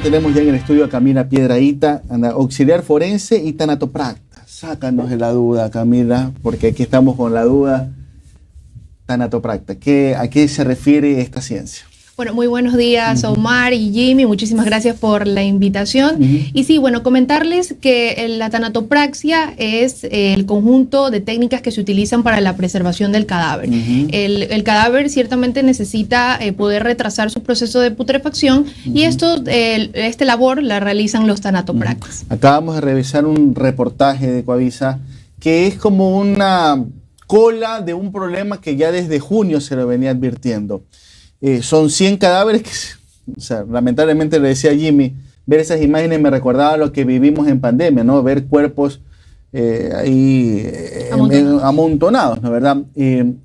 tenemos ya en el estudio a Camila Piedrahita, auxiliar forense y tanatopracta. Sácanos de la duda, Camila, porque aquí estamos con la duda. Tanatopracta, ¿a qué se refiere esta ciencia? Bueno, muy buenos días, Omar y Jimmy, muchísimas gracias por la invitación. Y sí, bueno, comentarles que la tanatopraxia es el conjunto de técnicas que se utilizan para la preservación del cadáver. El cadáver ciertamente necesita poder retrasar su proceso de putrefacción y esta labor la realizan los tanatopractas. Acabamos de revisar un reportaje de Coavisa que es como una cola de un problema que ya desde junio se lo venía advirtiendo. Son 100 cadáveres que, lamentablemente le decía a Jimmy, ver esas imágenes me recordaba lo que vivimos en pandemia, ¿no? Ver cuerpos ahí amontonados, ¿no? ¿Verdad?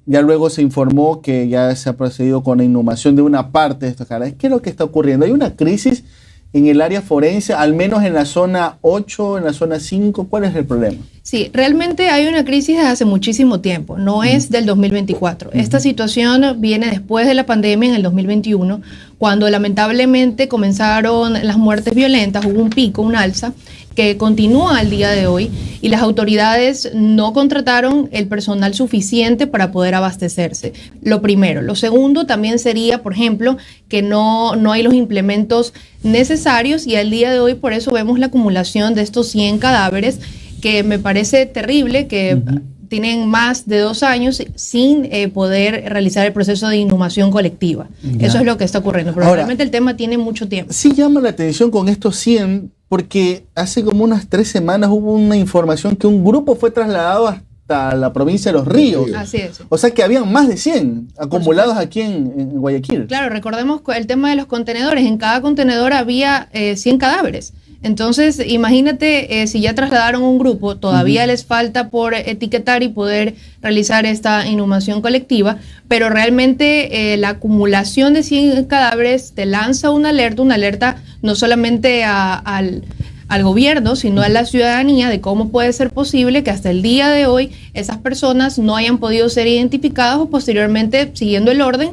Ya luego se informó que ya se ha procedido con la inhumación de una parte de estos cadáveres. ¿Qué es lo que está ocurriendo? Hay una crisis en el área forense, al menos en la zona 8, en la zona 5. ¿Cuál es el problema? Sí, realmente hay una crisis desde hace muchísimo tiempo, no es del 2024. Esta situación viene después de la pandemia en el 2021, cuando lamentablemente comenzaron las muertes violentas, hubo un pico, un alza, que continúa al día de hoy y las autoridades no contrataron el personal suficiente para poder abastecerse. Lo primero. Lo segundo también sería, por ejemplo, que no hay los implementos necesarios y al día de hoy por eso vemos la acumulación de estos 100 cadáveres que me parece terrible, que tienen más de 2 años sin poder realizar el proceso de inhumación colectiva. Eso es lo que está ocurriendo. Pero ahora, realmente el tema tiene mucho tiempo. Sí llama la atención con estos 100, porque hace como unas 3 semanas hubo una información que un grupo fue trasladado hasta la provincia de Los Ríos. Así es. O sea que habían más de 100 acumulados aquí en Guayaquil. Claro, recordemos el tema de los contenedores. En cada contenedor había 100 cadáveres. Entonces, imagínate si ya trasladaron un grupo, todavía les falta por etiquetar y poder realizar esta inhumación colectiva, pero realmente la acumulación de 100 cadáveres te lanza una alerta no solamente al gobierno, sino a la ciudadanía de cómo puede ser posible que hasta el día de hoy esas personas no hayan podido ser identificadas o posteriormente, siguiendo el orden,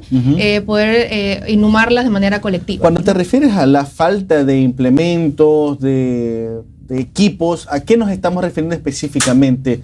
poder inhumarlas de manera colectiva. Cuando te refieres a la falta de implementos, de equipos, ¿a qué nos estamos refiriendo específicamente?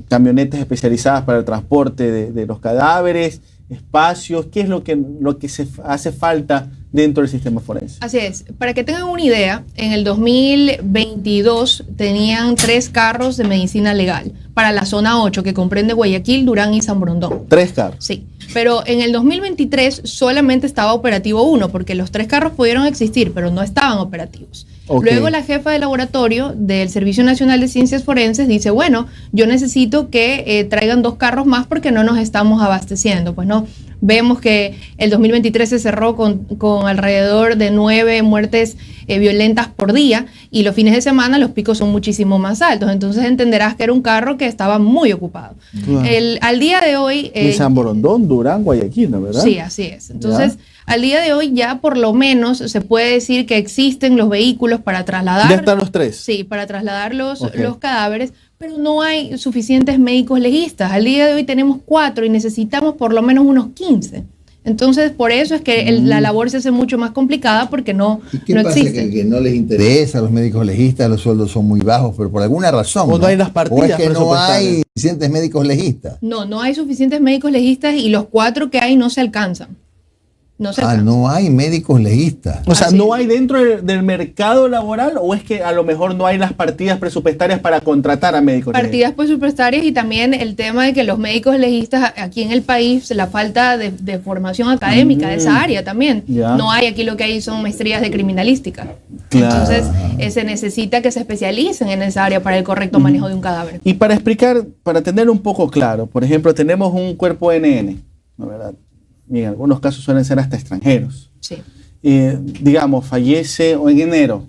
Camionetas especializadas para el transporte de los cadáveres, espacios, ¿qué es lo que se hace falta dentro del sistema forense? Así es. Para que tengan una idea, en el 2022 tenían 3 carros de medicina legal para la zona 8, que comprende Guayaquil, Durán y San Borondón. 3 carros. Sí. Pero en el 2023 solamente estaba operativo 1, porque los 3 carros pudieron existir, pero no estaban operativos. Okay. Luego la jefa de laboratorio del Servicio Nacional de Ciencias Forenses dice, bueno, yo necesito que traigan 2 carros más porque no nos estamos abasteciendo. Pues no, vemos que el 2023 se cerró con alrededor de 9 muertes violentas por día y los fines de semana los picos son muchísimo más altos. Entonces entenderás que era un carro que estaba muy ocupado. Claro. Al día de hoy... San Borondón, Durán, Guayaquil, ¿no? ¿Verdad? Sí, así es. Entonces... ¿Ya? Al día de hoy ya por lo menos se puede decir que existen los vehículos para trasladar... ¿Ya están los 3? Sí, para trasladar los cadáveres, pero no hay suficientes médicos legistas. Al día de hoy tenemos 4 y necesitamos por lo menos unos 15. Entonces, por eso es que la labor se hace mucho más complicada porque no existe. ¿Y qué pasa? Que no les interesa a los médicos legistas, los sueldos son muy bajos, pero por alguna razón. O no hay las partidas. O es que no hay suficientes médicos legistas. No hay suficientes médicos legistas y los 4 que hay no se alcanzan. No hay médicos legistas. O sea, ¿no hay dentro del mercado laboral o es que a lo mejor no hay las partidas presupuestarias para contratar a médicos legistas? Partidas presupuestarias y también el tema de que los médicos legistas aquí en el país, la falta de formación académica de esa área también. Ya. No hay, aquí lo que hay son maestrías de criminalística. Claro. Entonces, se necesita que se especialicen en esa área para el correcto manejo de un cadáver. Y para explicar, para tener un poco claro, por ejemplo, tenemos un cuerpo NN, ¿no, verdad? Y en algunos casos suelen ser hasta extranjeros. Sí. Digamos, fallece en enero.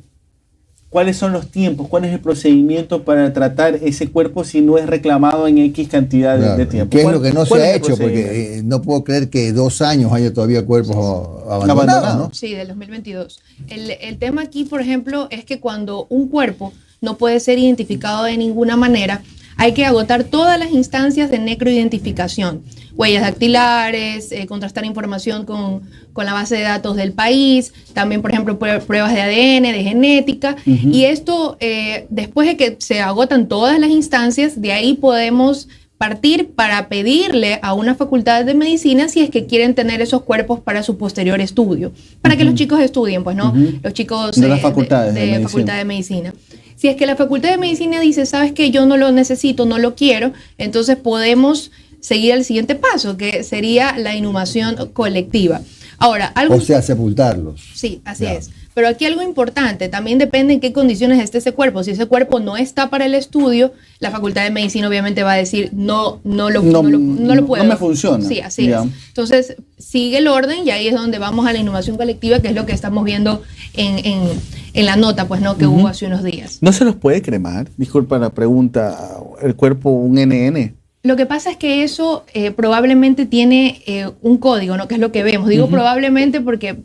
¿Cuáles son los tiempos? ¿Cuál es el procedimiento para tratar ese cuerpo si no es reclamado en X cantidad de tiempo? ¿Qué es lo que no se ha hecho? Porque no puedo creer que 2 años haya todavía cuerpos abandonados, ¿no? Sí, del 2022. El tema aquí, por ejemplo, es que cuando un cuerpo no puede ser identificado de ninguna manera, hay que agotar todas las instancias de necroidentificación, huellas dactilares, contrastar información con la base de datos del país, también, por ejemplo, pruebas de ADN, de genética, y esto, después de que se agotan todas las instancias, de ahí podemos partir para pedirle a una facultad de medicina si es que quieren tener esos cuerpos para su posterior estudio, para que los chicos estudien, pues, ¿no? Los chicos de las facultades de facultad de medicina. Si es que la facultad de medicina dice, sabes que yo no lo necesito, no lo quiero, entonces podemos seguir al siguiente paso, que sería la inhumación colectiva. Ahora, algo... O sea, sepultarlos. Sí, así es. Pero aquí algo importante, también depende en qué condiciones esté ese cuerpo. Si ese cuerpo no está para el estudio, la Facultad de Medicina obviamente va a decir, no lo puedo. No me funciona. Sí, así es. Entonces, sigue el orden y ahí es donde vamos a la inhumación colectiva, que es lo que estamos viendo en la nota, pues, ¿no? Que hubo hace unos días. ¿No se los puede cremar? Disculpa la pregunta, el cuerpo, un NN. Lo que pasa es que eso probablemente tiene un código, ¿no? Que es lo que vemos. Digo probablemente porque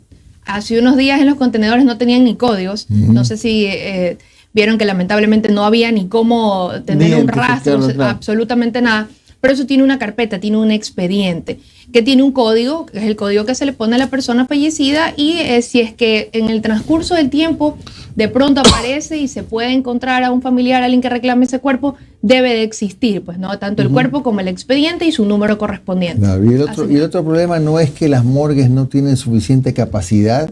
hace unos días en los contenedores no tenían ni códigos. No sé si vieron que lamentablemente no había ni cómo tener un rastro, absolutamente nada. Pero eso tiene una carpeta, tiene un expediente que tiene un código, que es el código que se le pone a la persona fallecida, y si es que en el transcurso del tiempo de pronto aparece y se puede encontrar a un familiar, alguien que reclame ese cuerpo, debe de existir, pues, ¿no? Tanto el cuerpo como el expediente y su número correspondiente. Claro, y el otro problema no es que las morgues no tienen suficiente capacidad,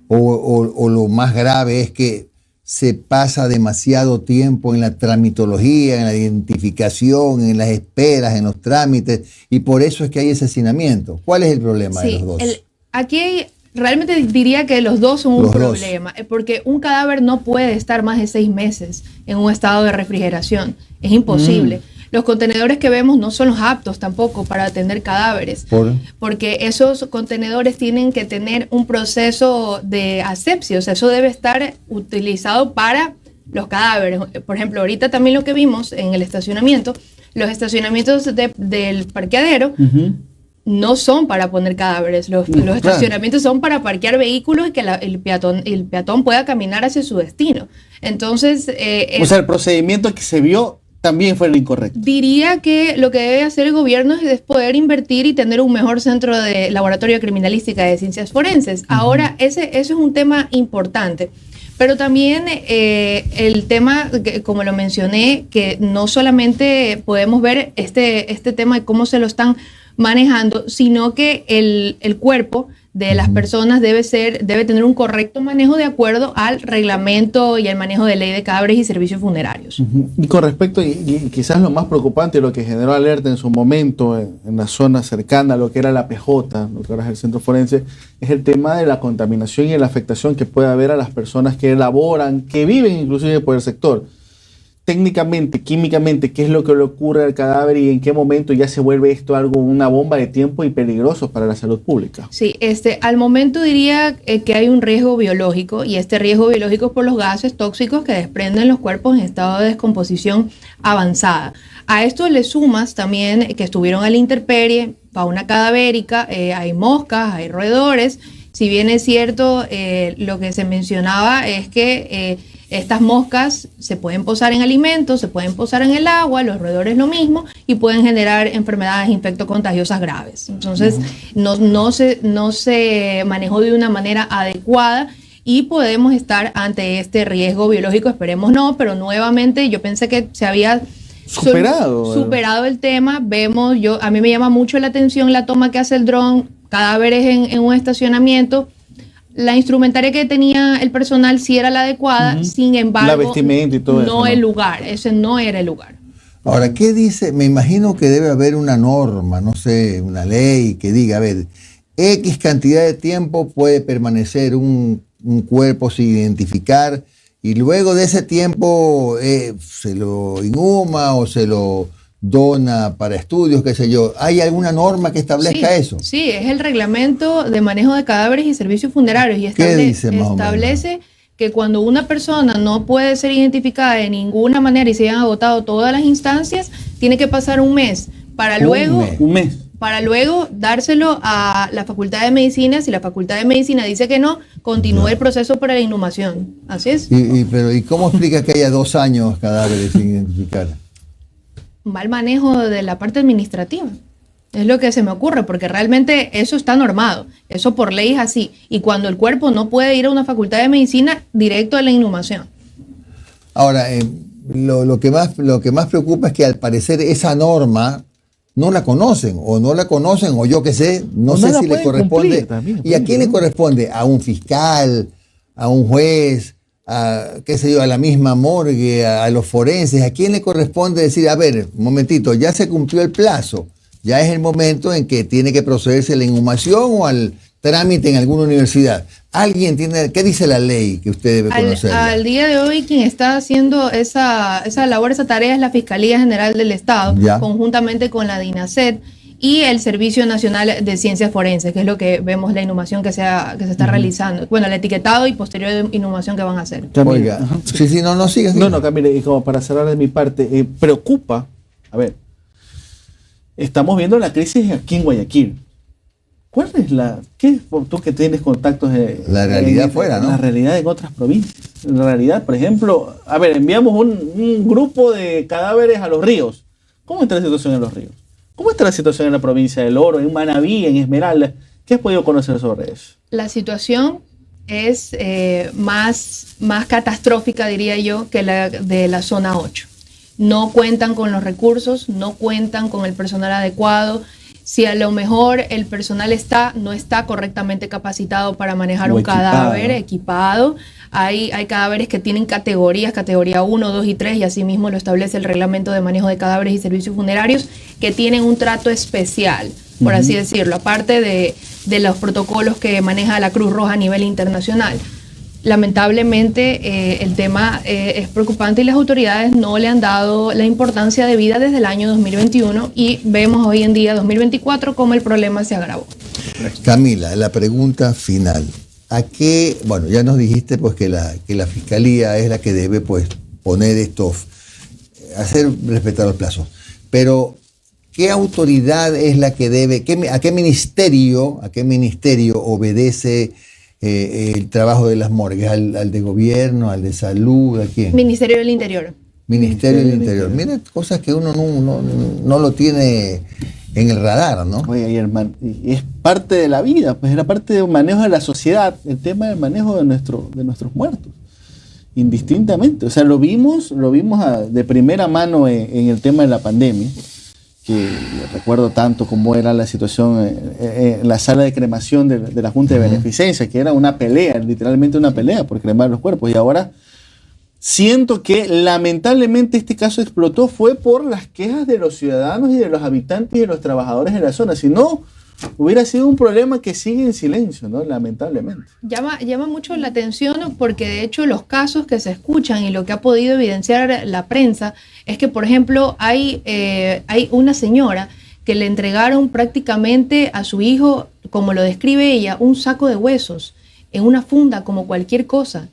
o lo más grave es que se pasa demasiado tiempo en la tramitología, en la identificación, en las esperas, en los trámites, y por eso es que hay ese hacinamiento. ¿Cuál es el problema de los dos? Aquí realmente diría que los dos son un problema, porque un cadáver no puede estar más de 6 meses en un estado de refrigeración. Es imposible. Los contenedores que vemos no son los aptos tampoco para atender cadáveres, porque esos contenedores tienen que tener un proceso de asepsia, o sea, eso debe estar utilizado para los cadáveres. Por ejemplo, ahorita también lo que vimos en el estacionamiento, los estacionamientos del parqueadero no son para poner cadáveres, los estacionamientos son para parquear vehículos y que el peatón pueda caminar hacia su destino. Entonces, o sea, el procedimiento que se vio también fue el incorrecto. Diría que lo que debe hacer el gobierno es poder invertir y tener un mejor centro de laboratorio de criminalística de ciencias forenses. Ahora, ese es un tema importante. Pero también el tema, como lo mencioné, que no solamente podemos ver este tema de cómo se lo están manejando, sino que el cuerpo de las personas debe tener un correcto manejo de acuerdo al reglamento y al manejo de ley de cadáveres y servicios funerarios. Y con respecto, y quizás lo más preocupante, lo que generó alerta en su momento en la zona cercana a lo que era la PJ, lo que ahora es el centro forense, es el tema de la contaminación y la afectación que puede haber a las personas que laboran, que viven inclusive por el sector. Técnicamente, químicamente, ¿qué es lo que le ocurre al cadáver y en qué momento ya se vuelve esto una bomba de tiempo y peligroso para la salud pública? Sí, al momento diría que hay un riesgo biológico, y este riesgo biológico es por los gases tóxicos que desprenden los cuerpos en estado de descomposición avanzada. A esto le sumas también que estuvieron a la intemperie, fauna cadavérica, hay moscas, hay roedores. Si bien es cierto, lo que se mencionaba es que estas moscas se pueden posar en alimentos, se pueden posar en el agua, los roedores lo mismo, y pueden generar enfermedades infectocontagiosas graves. Entonces, no se manejó de una manera adecuada y podemos estar ante este riesgo biológico. Esperemos no, pero nuevamente yo pensé que se había superado el tema. A mí me llama mucho la atención la toma que hace el dron, cadáveres en un estacionamiento. La instrumentaria que tenía el personal sí era la adecuada, sin embargo, la vestimenta y todo eso, el lugar, ese no era el lugar. Ahora, ¿qué dice? Me imagino que debe haber una norma, no sé, una ley que diga, a ver, X cantidad de tiempo puede permanecer un cuerpo sin identificar, y luego de ese tiempo se lo inhuma o se lo dona para estudios, qué sé yo. ¿Hay alguna norma que establezca eso? Sí, es el reglamento de manejo de cadáveres y servicios funerarios, y establece que cuando una persona no puede ser identificada de ninguna manera y se hayan agotado todas las instancias, tiene que pasar un mes para luego dárselo a la Facultad de Medicina. Si la Facultad de Medicina dice que no, continúa el proceso para la inhumación. Así es. ¿Y cómo explica que haya 2 años cadáveres sin identificar? mal manejo de la parte administrativa. Es lo que se me ocurre, porque realmente eso está normado, eso por ley es así. Y cuando el cuerpo no puede ir a una facultad de medicina, directo a la inhumación. Ahora, lo que más preocupa es que al parecer esa norma no la conocen, o yo qué sé, no sé si le corresponde. También, ¿Y a quién le corresponde? ¿A un fiscal, a un juez, qué sé yo, a la misma morgue, a los forenses? ¿A quién le corresponde decir, a ver, un momentito, ya se cumplió el plazo, ya es el momento en que tiene que procederse a la inhumación o al trámite en alguna universidad? ¿Alguien tiene, qué dice la ley que usted debe conocer? Al día de hoy quien está haciendo esa labor, esa tarea es la Fiscalía General del Estado, conjuntamente con la DINASET y el Servicio Nacional de Ciencias Forenses, que es lo que vemos la inhumación que se está realizando. Bueno, el etiquetado y posterior inhumación que van a hacer. Oiga, sí, no sigas. No, Camila, y como para cerrar de mi parte, preocupa, a ver, estamos viendo la crisis aquí en Guayaquil. ¿Cuál es tú que tienes contactos la realidad fuera, ¿no? La realidad en otras provincias. La realidad, por ejemplo, a ver, enviamos un grupo de cadáveres a los ríos. ¿Cómo está la situación en los ríos? ¿Cómo está la situación en la provincia del Oro, en Manabí, en Esmeralda? ¿Qué has podido conocer sobre eso? La situación es más catastrófica, diría yo, que la de la zona 8. No cuentan con los recursos, no cuentan con el personal adecuado. Si a lo mejor el personal no está correctamente capacitado para manejar un cadáver equipado, hay cadáveres que tienen categoría 1, 2 y 3, y así mismo lo establece el Reglamento de Manejo de Cadáveres y Servicios Funerarios, que tienen un trato especial, por así decirlo, aparte de los protocolos que maneja la Cruz Roja a nivel internacional. Lamentablemente el tema es preocupante y las autoridades no le han dado la importancia debida desde el año 2021 y vemos hoy en día, 2024, cómo el problema se agravó. Camila, la pregunta final. Bueno, ya nos dijiste pues que la Fiscalía es la que debe pues poner hacer respetar los plazos, pero ¿qué autoridad es la que debe, a qué ministerio obedece el trabajo de las morgues? ¿Al de gobierno, al de salud, a quién? Ministerio del Interior. Ministerio del Interior. Mira, cosas que uno no lo tiene en el radar, ¿no? Oye, hermano, y es parte de la vida, pues era parte del manejo de la sociedad, el tema del manejo de nuestros muertos, indistintamente. O sea, lo vimos de primera mano en el tema de la pandemia, que recuerdo tanto cómo era la situación en la sala de cremación de la Junta de Beneficencia, que era una pelea, literalmente una pelea por cremar los cuerpos. Y ahora siento que lamentablemente este caso explotó fue por las quejas de los ciudadanos y de los habitantes y de los trabajadores de la zona. Si no, hubiera sido un problema que sigue en silencio, ¿no? Lamentablemente. Llama mucho la atención porque de hecho los casos que se escuchan y lo que ha podido evidenciar la prensa es que, por ejemplo, hay una señora que le entregaron prácticamente a su hijo, como lo describe ella, un saco de huesos en una funda como cualquier cosa.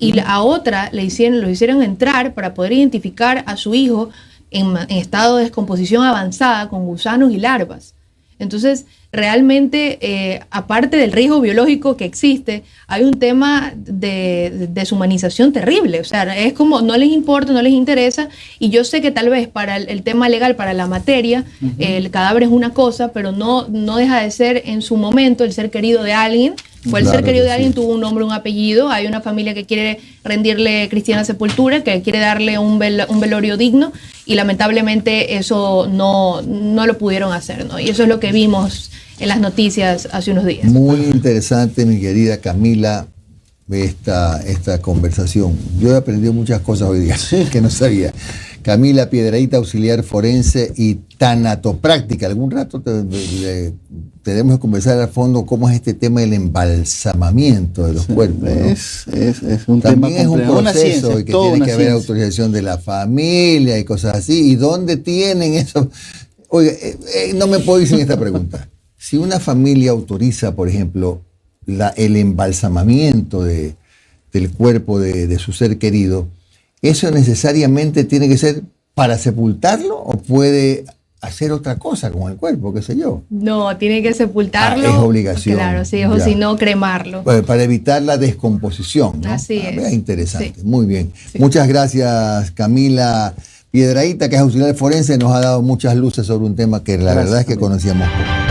Y a otra lo hicieron entrar para poder identificar a su hijo en estado de descomposición avanzada con gusanos y larvas. Entonces, realmente, aparte del riesgo biológico que existe, hay un tema de deshumanización terrible. O sea, es como no les importa, no les interesa. Y yo sé que tal vez para el tema legal, para la materia, el cadáver es una cosa, pero no deja de ser en su momento el ser querido de alguien. Fue el ser querido de alguien, tuvo un nombre, un apellido. Hay una familia que quiere rendirle cristiana sepultura, que quiere darle un velorio digno, y lamentablemente eso no lo pudieron hacer, ¿no? Y eso es lo que vimos en las noticias hace unos días. Muy interesante, mi querida Camila, esta conversación. Yo he aprendido muchas cosas hoy día que no sabía. Camila Piedrahita, auxiliar forense y tanatopráctica. Algún rato tenemos que conversar a fondo cómo es este tema del embalsamamiento de los cuerpos, ¿no? Es un También tema complejo. es un proceso ciencia, y que tiene que haber ciencia. autorización de la familia y cosas así. ¿Y dónde tienen eso? Oiga, no me puedo ir sin esta pregunta. Si una familia autoriza, por ejemplo, el embalsamamiento del cuerpo de su ser querido, ¿eso necesariamente tiene que ser para sepultarlo o puede hacer otra cosa con el cuerpo, qué sé yo? No, tiene que sepultarlo. Es obligación. Claro, sí, o si no, cremarlo. Para evitar la descomposición, ¿no? Así es. Interesante, sí. muy bien. Sí. Muchas gracias, Camila Piedrahíta, que es auxiliar forense, nos ha dado muchas luces sobre un tema que la verdad es que conocíamos poco.